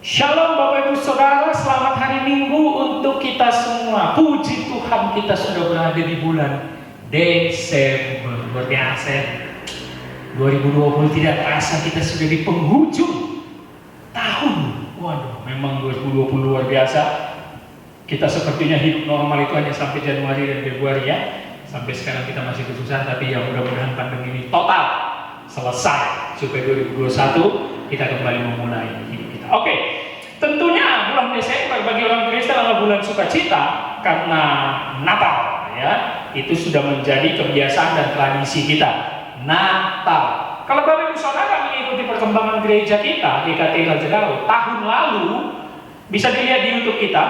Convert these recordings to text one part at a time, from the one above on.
Shalom Bapak Ibu Saudara, selamat hari Minggu untuk kita semua. Puji Tuhan kita sudah berada di bulan Desember. Luar biasa. 2020 tidak terasa kita sudah di penghujung tahun. Waduh, memang 2020 luar biasa. Kita sepertinya hidup normal itu hanya sampai Januari dan Februari ya. Sampai sekarang kita masih kesusahan, tapi ya mudah-mudahan pandemi ini total selesai supaya 2021 kita kembali memulai hidup kita. Oke, tentunya bulan Desember bagi orang Kristen adalah bulan sukacita karena Natal ya. Itu sudah menjadi kebiasaan dan tradisi kita. Natal. Kalau Bapak Ibu Saudara mengikuti perkembangan gereja kita di Katedral Jeddah, tahun lalu bisa dilihat di YouTube kita,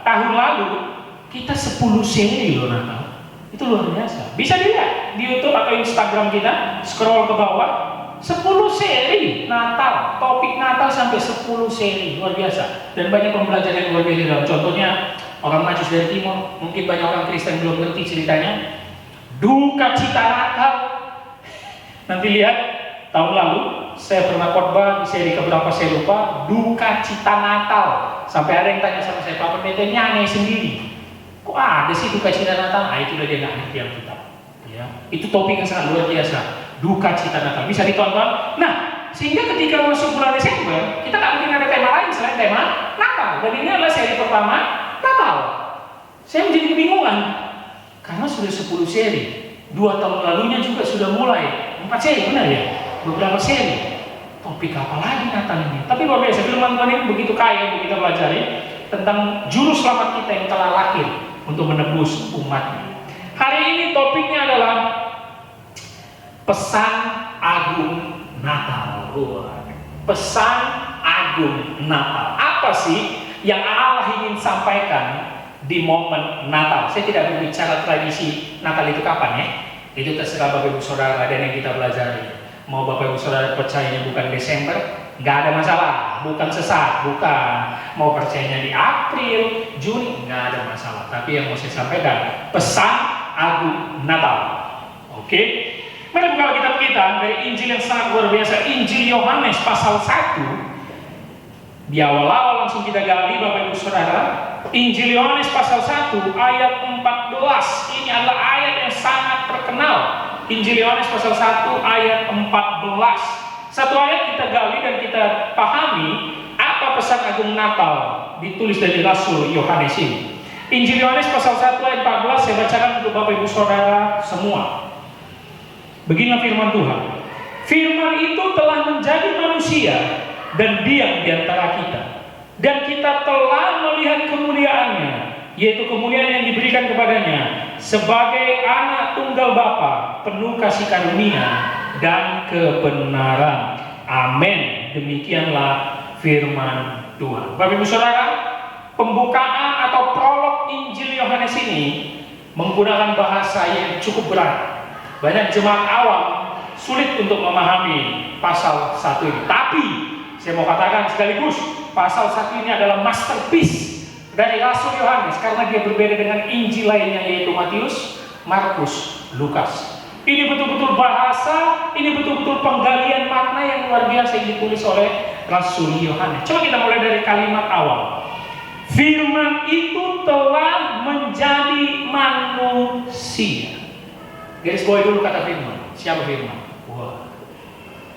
tahun lalu kita 10 seri loh Natal. Itu luar biasa. Bisa dilihat di YouTube atau Instagram kita, scroll ke bawah, 10 seri Natal, topik Natal sampai 10 seri, luar biasa. Dan banyak pembelajaran yang luar biasa dalam. Contohnya orang Majus dari Timur, mungkin banyak orang Kristen belum ngerti ceritanya. Duka cita Natal. Nanti lihat, tahun lalu saya pernah khotbah di seri keberapa saya lupa, duka cita Natal. Sampai ada yang tanya sama saya, Pak Pendeta nyanyi sendiri. Kok ada sih duka cita Natal? Nah, itulah dia nggak ngerti Alkitab. Ya, itu topik yang sangat luar biasa. Duka cita Natal bisa ditonton. Nah, sehingga ketika masuk bulan Desember, kita tak mungkin ada tema lain selain tema Natal. Dan ini adalah seri pertama Natal. Saya menjadi kebingungan karena sudah 10 seri. 2 tahun lalunya juga sudah mulai 4 seri, benar ya? Beberapa seri. Topik apa lagi Natal ini? Tapi luar biasa, firman Tuhan ini begitu kaya untuk kita pelajari tentang juru selamat kita yang telah lahir untuk menebus umatnya. Hari ini topiknya adalah pesan agung Natal. Pesan agung Natal. Apa sih yang Allah ingin sampaikan di momen Natal? Saya tidak berbicara tradisi Natal itu kapan ya. Itu terserah Bapak Ibu Saudara dan yang kita pelajari. Mau Bapak Ibu Saudara percayanya bukan Desember, nggak ada masalah. Bukan sesat, bukan. Mau percayanya di April, Juni, nggak ada masalah. Tapi yang mau saya sampaikan, pesan agung Natal. Oke? Mari buka kitab kita dari Injil yang sangat luar biasa, Injil Yohanes pasal 1. Di awal-awal langsung kita gali Bapak Ibu Saudara. Injil Yohanes pasal 1 ayat 14. Ini adalah ayat yang sangat terkenal. Injil Yohanes pasal 1 ayat 14. Satu ayat kita gali dan kita pahami apa pesan agung Natal ditulis dari Rasul Yohanes ini. Injil Yohanes pasal 1 ayat 14 saya bacakan untuk Bapak Ibu Saudara semua. Beginilah firman Tuhan. Firman itu telah menjadi manusia dan diam di antara kita. Dan kita telah melihat kemuliaannya, yaitu kemuliaan yang diberikan kepadanya sebagai anak tunggal Bapa, penuh kasih karunia dan kebenaran. Amin. Demikianlah firman Tuhan. Bapak Ibu Saudara, pembukaan atau prolog Injil Yohanes ini menggunakan bahasa yang cukup berat. Banyak jemaat awam sulit untuk memahami pasal 1 ini. Tapi saya mau katakan sekaligus, pasal 1 ini adalah masterpiece dari Rasul Yohanes karena dia berbeda dengan Injil lainnya yaitu Matius, Markus, Lukas. Ini betul-betul bahasa, ini betul-betul penggalian makna yang luar biasa yang ditulis oleh Rasul Yohanes. Coba kita mulai dari kalimat awal. Firman itu telah menjadi manusia. Garis bawahi dulu kata firman. Siapa firman? Wah.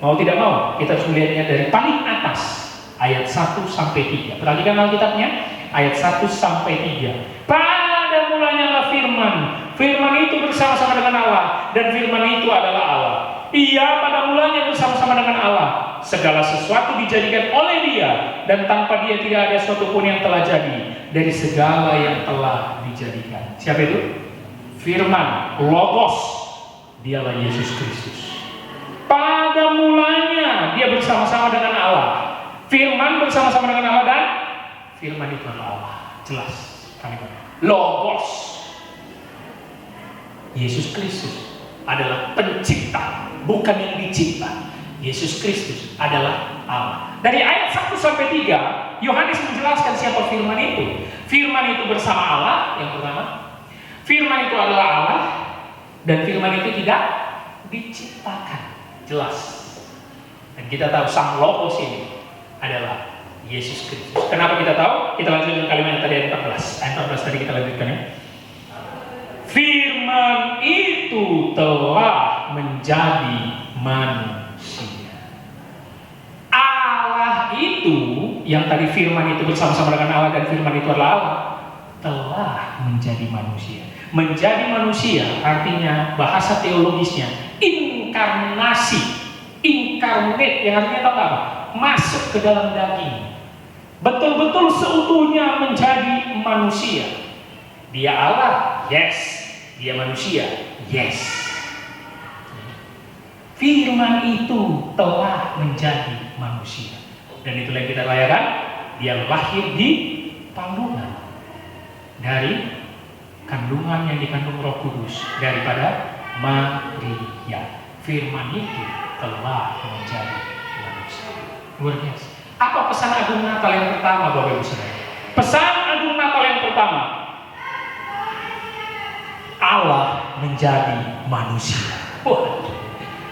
Mau tidak mau, kita harus melihatnya dari paling atas, ayat 1 sampai 3. Perhatikan Alkitabnya, ayat 1 sampai 3. Pada mulanya adalah firman. Firman itu bersama-sama dengan Allah, dan firman itu adalah Allah. Ia pada mulanya bersama-sama dengan Allah. Segala sesuatu dijadikan oleh Dia, dan tanpa Dia tidak ada sesuatu pun yang telah jadi dari segala yang telah dijadikan. Siapa itu? Firman, Logos. Dialah Yesus Kristus. Pada mulanya dia bersama-sama dengan Allah. Firman bersama-sama dengan Allah dan firman itu adalah Allah. Jelas kalimatnya. Logos. Yesus Kristus adalah pencipta, bukan yang dicipta. Yesus Kristus adalah Allah. Dari ayat 1 sampai 3, Yohanes menjelaskan siapa firman itu. Firman itu bersama Allah, yang pertama. Firman itu adalah Allah, dan firman itu tidak diciptakan. Jelas. Dan kita tahu sang Logos ini adalah Yesus Kristus. Kenapa kita tahu? Kita lanjut dengan kalimat yang tadi ayat 14. Ayat 14 tadi kita lanjutkan ya. Firman itu telah menjadi manusia. Allah itu, yang tadi firman itu bersama-sama dengan Allah dan firman itu adalah Allah, telah menjadi manusia. Menjadi manusia artinya, bahasa teologisnya, inkarnasi. Incarnate, yang artinya tahu apa? Masuk ke dalam daging. Betul-betul seutuhnya menjadi manusia. Dia Allah, yes. Dia manusia, yes. Firman itu telah menjadi manusia. Dan itulah yang kita rayakan. Dia lahir di kandungan, dari kandungan yang dikandung Roh Kudus daripada Maria. Firman itu telah menjadi manusia. Luar biasa. Apa pesan agung Natal yang pertama, Bapak Ibu Saudara? Pesan agung Natal yang pertama, Allah menjadi manusia. Wah.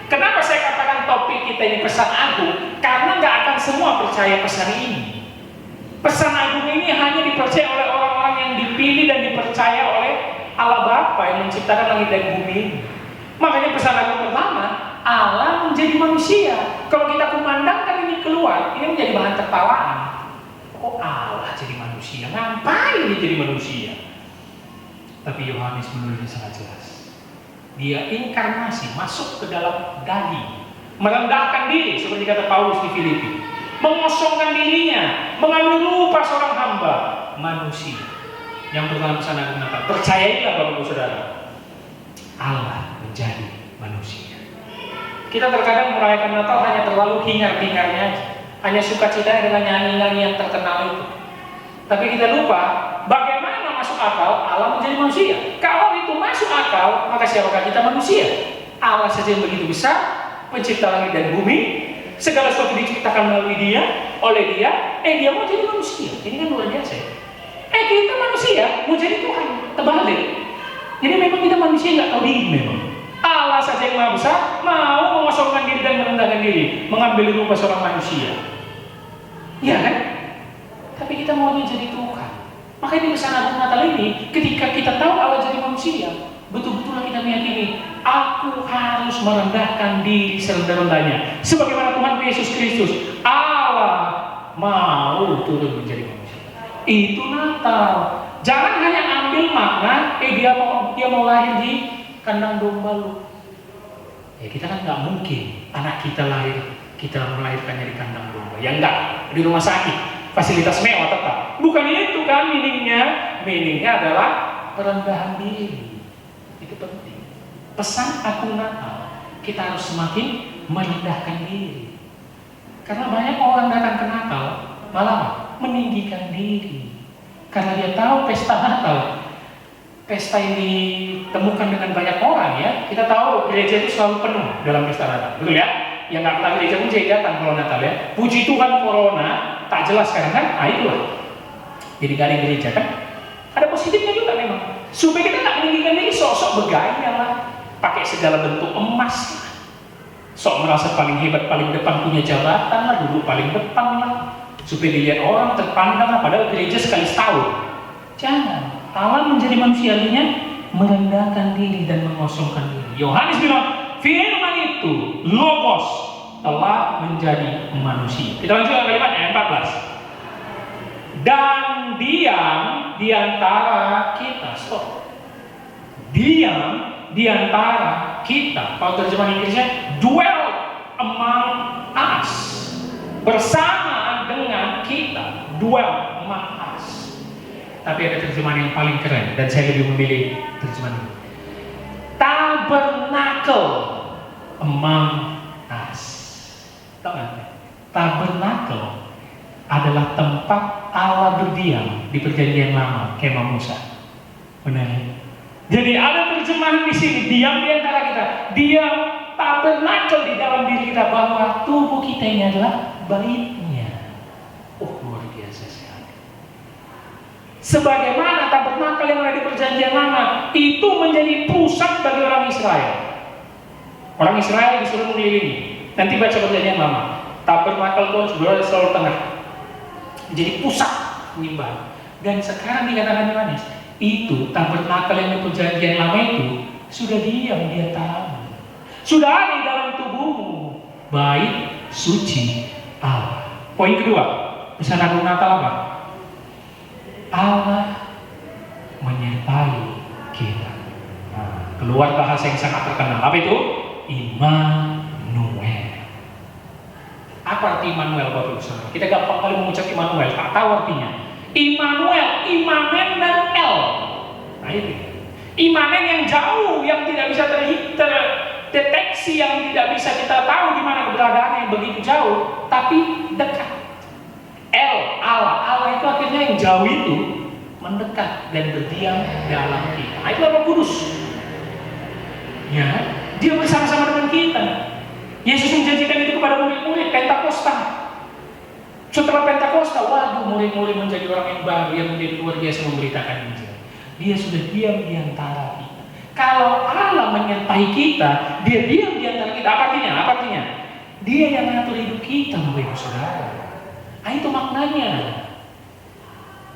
Kenapa saya katakan topik kita ini pesan agung? Karena nggak akan semua percaya pesan ini. Pesan agung ini hanya dipercaya oleh orang-orang yang dipilih dan dipercaya oleh Allah Bapa yang menciptakan langit dan bumi ini. Makanya pesan agung pertama, Allah menjadi manusia. Kalau kita kumandangkan ini keluar, ini menjadi bahan tertawaan. Oh, Allah jadi manusia, ngapain dia jadi manusia? Tapi Yohanes menulisnya sangat jelas. Dia inkarnasi, masuk ke dalam daging, merendahkan diri seperti kata Paulus di Filipi, mengosongkan dirinya, mengambil rupa seorang hamba manusia. Yang pertama pesan agung Natal, percayailah Bapak Ibu Saudara, Allah menjadi manusia. Kita terkadang merayakan Natal hanya terlalu hingar-bingarnya aja, hanya sukacita dengan nyanyi-nyanyi yang terkenal itu. Tapi kita lupa bagaimana masuk akal Allah menjadi manusia. Kalau itu masuk akal, maka siapakah kita manusia? Allah saja yang begitu besar, pencipta langit dan bumi, segala sesuatu diciptakan melalui Dia, oleh Dia. Dia mau jadi manusia. Ini kan luar biasa. Kita manusia mau jadi Tuhan. Terbalik. Jadi memang kita manusia nggak tahu diri memang. Allah saja yang maha besar mau mengosongkan diri dan merendahkan diri, mengambil rupa seorang manusia. Iya kan? Tapi kita maunya jadi Tuhan. Maka di pesan agung Natal ini, ketika kita tahu Allah jadi manusia, betul-betullah kita meyakini, aku harus merendahkan diri serendah-rendahnya. Sebagaimana Tuhan Yesus Kristus, Allah mau turun menjadi manusia. Itu Natal. Jangan hanya ambil makna, dia mau lahir di kandang domba lu. Ya kita kan nggak mungkin anak kita lahir, kita melahirkannya di kandang domba. Ya enggak, di rumah sakit, fasilitas mewah tetap. Bukan itu kan meaningnya adalah perendahan diri. Itu penting. Pesan agung Natal, kita harus semakin merendahkan diri. Karena banyak orang datang ke Natal malah meninggikan diri. Karena dia tahu pesta Natal, pesta yang ditemukan dengan banyak orang ya. Kita tahu gereja itu selalu penuh dalam pesta Natal, betul ya? Yang nggak pernah gereja pun jadi datang kalau Natal ya. Puji Tuhan corona tak jelas sekarang kan? Itulah. Jadi gak ada gereja kan? Ada positifnya juga memang. Supaya kita tak meninggikan diri, sok-sok bergaya lah, pakai segala bentuk emas lah. Sok merasa paling hebat, paling depan, punya jabatan lah, duduk paling depan lah. Supaya dilihat orang, terpandang lah, padahal gereja sekali setahun. Jangan. Allah menjadi manusia artinya merendahkan diri dan mengosongkan diri. Yohanes bilang, firman itu, logos, telah menjadi manusia. Kita lanjutkan kalimat ayat 14. Dan diam di antara kita. Stop. Diam di antara kita. Kalau terjemahan Inggrisnya, dwell among us. Bersama dengan kita. Dwell among us. Tapi ada terjemahan yang paling keren, dan saya lebih memilih terjemahan ini. Tabernacle among us. Tahu nggak? Tabernacle adalah tempat Allah berdiam di perjanjian lama, kemah Musa. Benar. Jadi ada terjemahan di sini, diam di antara kita. Diam, tabernakel di dalam diri kita, bahwa tubuh kita ini adalah baitnya. Oh, luar biasa sekali. Sebagaimana tabernakel yang ada di perjanjian lama itu menjadi pusat bagi orang Israel. Orang Israel disuruh mengelilingi. Nanti baca perjanjian lama. Tabernakel itu selalu tengah. menjadi pusat penyembahan. Dan sekarang dikatakan Yohanes, itu tabernakel yang di perjanjian lama itu sudah diam di antaramu, sudah ada di dalam tubuhmu, baik suci Allah. Poin kedua, pesan agung Natal apa? Allah menyertai kita. Nah, keluar bahasa yang sangat terkenal. Apa itu? Immanuel. Apa arti Immanuel, Bapak Ibu Saudara? Kita gampang kali mengucap Immanuel, tak tahu artinya. Immanuel, imanen dan El. Nah itu. Imanen yang jauh, yang tidak bisa terdeteksi, yang tidak bisa kita tahu di mana keberadaannya, yang begitu jauh, tapi dekat. El, Allah. Allah itu akhirnya yang jauh itu mendekat dan berdiam dalam kita. Nah, itu Roh Kudus. Ya, dia bersama-sama dengan kita. Yesus menjanjikan itu kepada murid-murid Pentakosta. Setelah Pentakosta, waduh, murid-murid menjadi orang yang baru, yang menjadi luar biasa memberitakan Injil. Dia sudah diam di antara kita. Kalau Allah menyertai kita, dia diam di antara kita. Apa artinya? Apa artinya? Dia yang mengatur hidup kita, Bapak Ibu Saudara. Nah, itu maknanya.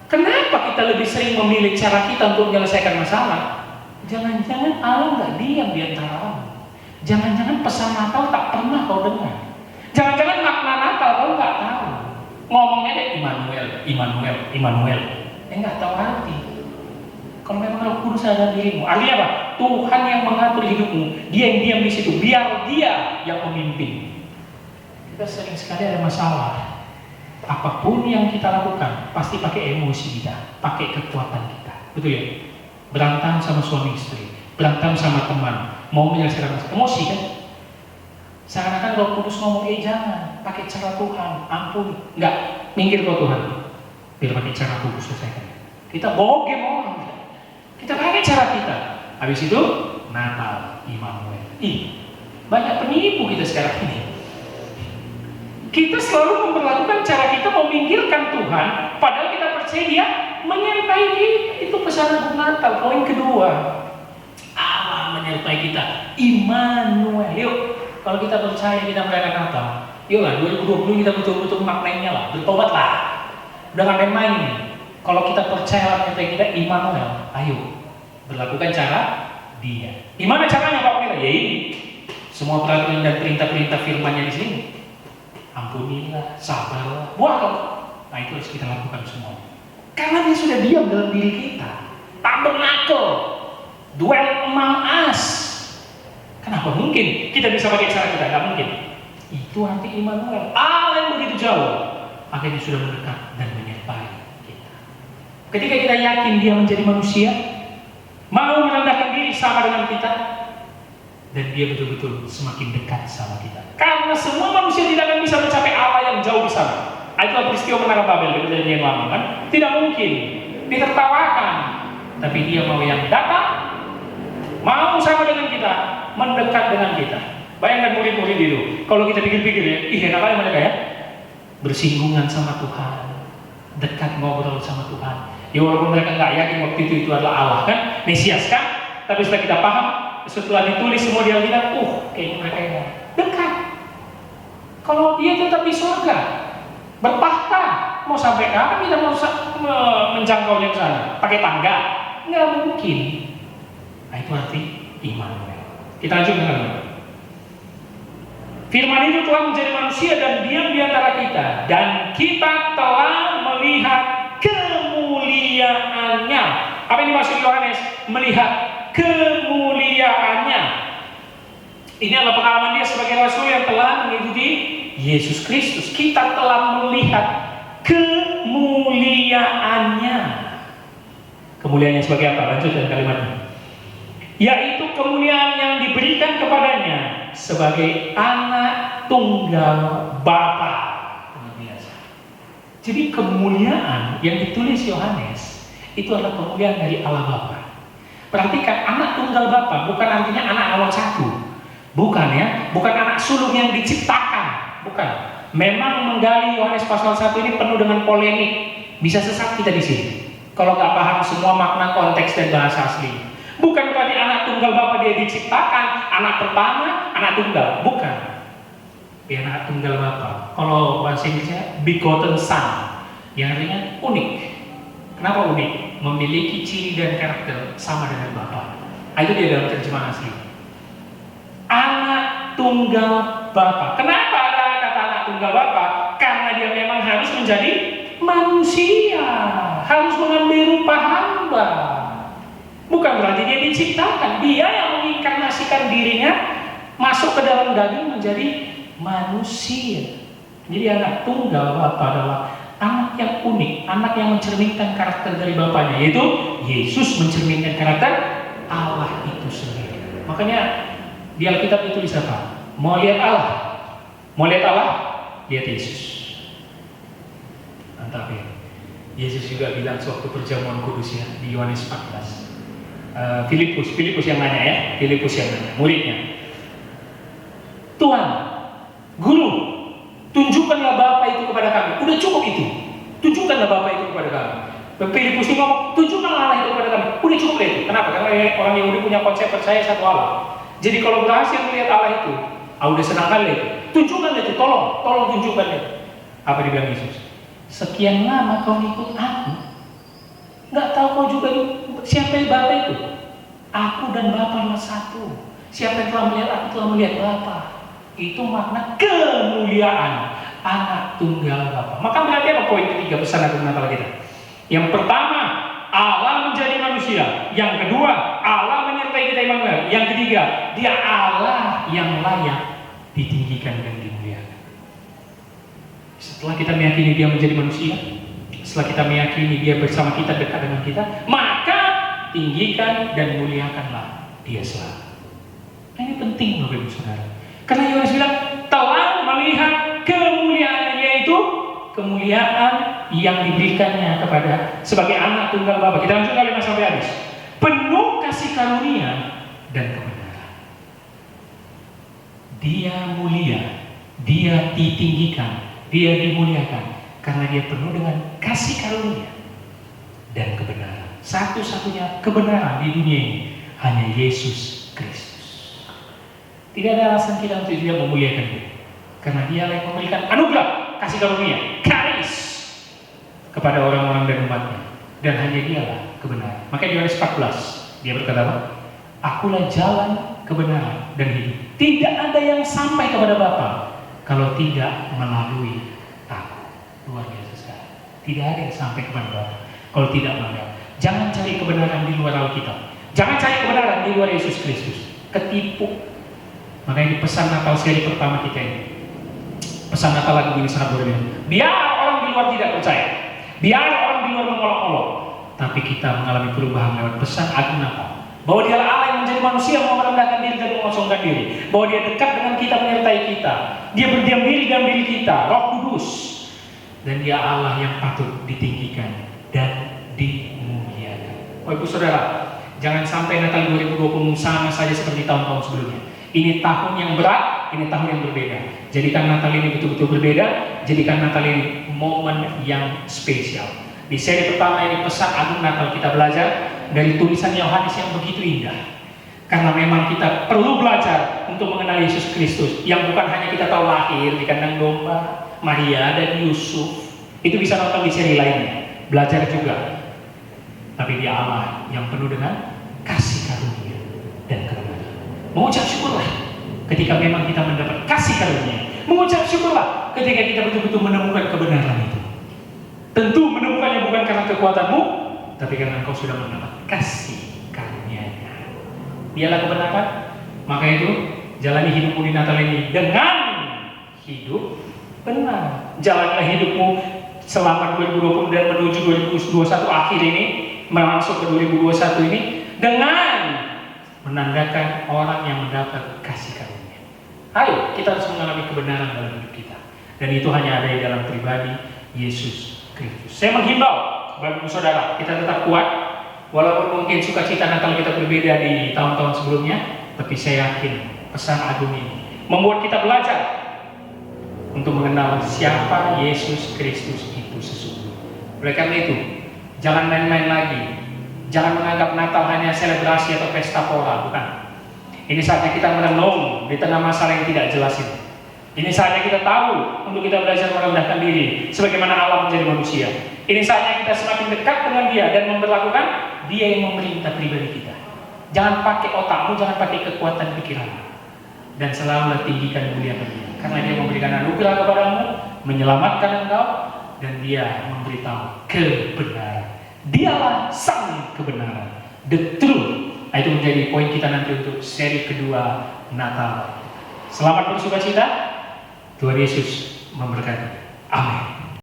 Kenapa kita lebih sering memilih cara kita untuk menyelesaikan masalah? Jangan-jangan Allah nggak diam di antara. Jangan-jangan pesan Natal tak pernah kau dengar. Jangan-jangan makna Natal kau nggak tahu. Ngomongnya deh Immanuel. Nggak tahu arti. Kalau memang Roh Kudus ada dirimu, artinya apa? Tuhan yang mengatur hidupmu, Dia yang diam di situ, biar Dia yang memimpin. Kita sering sekali ada masalah. Apapun yang kita lakukan, pasti pakai emosi kita, pakai kekuatan kita. Betul ya? Berantem sama suami istri, berantem sama teman, mau menyelesaikan masalah, emosi kan? Seakan-akan Roh Kudus ngomong, jangan pakai cara Tuhan, ampun, enggak, minggir kau Tuhan, biar pakai cara Tuhan selesaikan. Kita bogem orang, kita pakai cara kita. Habis itu Natal, Immanuel. Banyak penipu kita sekarang ini. Kita selalu memperlakukan cara kita meminggirkan Tuhan, padahal kita percaya Dia menyertai kita. Itu pesan agung Natal. Poin kedua, Allah menyertai kita, Immanuel. Yuk. Kalau kita percaya kita merayakan Natal, yuklah 2020 kita betul-betul maknainya lah, bertobatlah. Udah nggak main-main nih. Kalau kita percaya menyertai kita, Immanuel, ayo berlakukan cara Dia. Gimana caranya Pak Pendeta? Ya ini, semua peraturan dan perintah-perintah firman-Nya di sini. Ampunilah, sabarlah, buatlah. Nah itu harus kita lakukan semua. Karena Dia sudah diam dalam diri kita. Tabernakel, dwell among us. Kenapa mungkin kita bisa pakai cara kita? Tidak mungkin. Itu arti Immanuel. Allah yang begitu jauh, akhirnya sudah mendekat dan menyertai kita. Ketika kita yakin Dia menjadi manusia, mau merendahkan diri sama dengan kita, dan Dia betul-betul semakin dekat sama kita. Karena semua manusia tidak akan bisa mencapai Allah yang jauh di sana. Itulah peristiwa Menara Babel di perjanjian lama kan? Tidak mungkin. Ditertawakan. Tapi Dia mau yang datang, mau sama dengan kita, mendekat dengan kita. Bayangkan murid-murid itu. Kalau kita pikir-pikir ya, enak kali mereka ya. Bersinggungan sama Tuhan, dekat ngobrol sama Tuhan. Ya walaupun mereka nggak yakin waktu itu adalah Allah kan, Mesias kan. Tapi setelah kita paham, setelah ditulis semua dia bilang, kayaknya mereka ya dekat. Kalau Dia tetap di surga, bertahta, mau sampai kapan kita mau menjangkaunya ke sana? Pakai tangga? Nggak mungkin. Nah itu arti Immanuel. Kita lanjut dengan firman itu telah menjadi manusia dan diam di antara kita, dan kita telah melihat kemuliaannya. Apa yang dimaksud Yohanes? Melihat kemuliaannya. Ini adalah pengalaman dia sebagai rasul yang telah mengikuti Yesus Kristus. Kita telah melihat kemuliaannya. Kemuliaannya sebagai apa? Lanjut dengan kalimatnya. Yaitu kemuliaan yang diberikan kepadanya sebagai anak tunggal Bapa. Jadi kemuliaan yang ditulis Yohanes itu adalah kemuliaan dari Allah Bapa. Perhatikan, anak tunggal Bapa bukan artinya anak nomor satu, bukan ya, bukan anak sulung yang diciptakan, bukan. Memang menggali Yohanes pasal 1 ini penuh dengan polemik, bisa sesat kita di sini kalau nggak paham semua makna, konteks dan bahasa asli. Bukan berarti anak tunggal Bapa dia diciptakan, anak pertama, anak tunggal. Bukan. Dia anak tunggal Bapa. Kalau bahasa Inggrisnya begotten son. Yang artinya unik. Kenapa unik? Memiliki ciri dan karakter sama dengan Bapa. Itu dia dalam terjemahan asli. Anak tunggal Bapa. Kenapa ada kata anak tunggal Bapa? Karena dia memang harus menjadi manusia, harus mengambil rupa hamba. Bukan berarti dia diciptakan, dia yang menginkarnasikan dirinya masuk ke dalam daging menjadi manusia. Jadi anak tunggal Bapa adalah anak yang unik, anak yang mencerminkan karakter dari Bapanya, yaitu Yesus mencerminkan karakter Allah itu sendiri. Makanya di Alkitab itu ditulis apa? Mau lihat Allah? Mau lihat Allah? Lihat Yesus. Mantap ya. Yesus juga bilang sewaktu perjamuan kudus ya, di Yohanes 14. Filipus yang nanya ya, Filipus yang nanya, muridnya. Tuhan, Guru, tunjukkanlah Bapa itu kepada kami. Udah cukup itu. Tunjukkanlah Bapa itu kepada kami. Filipus ini ngomong, tunjukkanlah Allah itu kepada kami. Udah cukup itu. Kenapa? Karena orang Yahudi punya konsep percaya satu Allah. Jadi kalau berhasil melihat Allah itu, udah senang kali itu. Tunjukkan itu, tolong tunjukkan itu. Apa dibilang Yesus? Sekian lama kau ikut aku, nggak tahu kau juga siapa yang Bapa itu? Aku dan Bapa adalah satu. Siapa yang telah melihat aku telah melihat Bapa. Itu makna kemuliaan anak tunggal Bapa. Maka berarti apa poin ketiga pesan agung Natal kita? Yang pertama, Allah menjadi manusia. Yang kedua, Allah menyertai kita Immanuel. Yang ketiga, Dia Allah yang layak ditinggikan dan dimuliakan. Setelah kita meyakini Dia menjadi manusia, setelah kita meyakini Dia bersama kita, dekat dengan kita, maka tinggikan dan muliakanlah Dia selalu. Nah, ini penting Bapak Ibu Saudara. Karena Yohanes bilang telah melihat kemuliaan, yaitu kemuliaan yang diberikannya kepada sebagai anak tunggal Bapa. Kita lanjut kalimat sampai habis. Penuh kasih karunia dan kebenaran. Dia mulia, Dia ditinggikan, Dia dimuliakan karena Dia penuh dengan kasih karunia dan kebenaran. Satu-satunya kebenaran di dunia ini hanya Yesus Kristus. Tidak ada alasan kita untuk tidak memuliakan Dia, karena Dia yang memberikan anugerah kasih karunia, karis kepada orang-orang dan umatnya, dan hanya Dialah kebenaran. Makanya di Yohanes 14 Dia berkata apa? Akulah jalan, kebenaran dan hidup. Tidak ada yang sampai kepada Bapa kalau tidak melalui Aku. Luar biasa sekali. Tidak ada yang sampai kepada Bapa kalau tidak melalui. Jangan cari kebenaran di luar Alkitab. Jangan cari kebenaran di luar Yesus Kristus. Ketipu. Makanya di pesan Natal seri pertama kita ini, pesan Natal lagu ini sangat berbeda. Biar orang di luar tidak percaya, biar orang di luar mengolok-olok, tapi kita mengalami perubahan lewat pesan agung Natal. Bahwa Dialah Allah yang menjadi manusia, mau merendahkan diri dan mengosongkan diri. Bahwa Dia dekat dengan kita, menyertai kita. Dia berdiam diri dalam diri kita, Roh Kudus. Dan Dia Allah yang patut ditinggikan dan dimuliakan. Oh Ibu Saudara, jangan sampai Natal 2020 sama saja seperti tahun-tahun sebelumnya. Ini tahun yang berat, ini tahun yang berbeda. Jadikan Natal ini betul-betul berbeda. Jadikan Natal ini momen yang spesial. Di seri pertama ini pesan agung Natal kita belajar dari tulisan Yohanes yang begitu indah. Karena memang kita perlu belajar untuk mengenal Yesus Kristus, yang bukan hanya kita tahu lahir di kandang domba, Maria dan Yusuf. Itu bisa nonton di seri lainnya. Belajar juga. Tapi Dia Allah yang penuh dengan kasih karunia dan kebenaran. Mengucap syukurlah ketika memang kita mendapat kasih karunia. Mengucap syukurlah ketika kita betul-betul menemukan kebenaran itu. Tentu menemukannya bukan karena kekuatanmu, tapi karena engkau sudah mendapat kasih karunia-Nya. Dialah kebenaran. Maka itu jalani hidupmu di Natal ini dengan hidup benar. Jalanlah hidupmu selama 2020 dan menuju 2021 akhir ini, masuk ke 2021 ini dengan menandakan orang yang mendapat kasih karunia. Ayo, kita harus mengalami kebenaran dalam hidup kita. Dan itu hanya ada di dalam pribadi Yesus Kristus. Saya menghimbau, Bapak Ibu Saudara, kita tetap kuat. Walaupun mungkin sukacita Natal kita berbeda di tahun-tahun sebelumnya, tapi saya yakin pesan agung ini membuat kita belajar untuk mengenal siapa Yesus Kristus itu sesungguhnya. Oleh karena itu, jangan main-main lagi. Jangan menganggap Natal hanya selebrasi atau pesta pora, bukan. Ini saatnya kita merenung di tengah masalah yang tidak jelas ini. Ini saatnya kita tahu untuk kita belajar merendahkan diri sebagaimana Allah menjadi manusia. Ini saatnya kita semakin dekat dengan Dia dan memperlakukan Dia yang memerintah pribadi kita. Jangan pakai otakmu, jangan pakai kekuatan pikiranmu, dan selalu tinggikan muliakan Dia, karena Dia memberikan anugerah kepadamu, menyelamatkan engkau, dan Dia memberitahu kebenaran. Dialah sang kebenaran, the truth. Itu menjadi poin kita nanti untuk seri kedua Natal. Selamat bersukacita. Tuhan Yesus memberkati. Amin.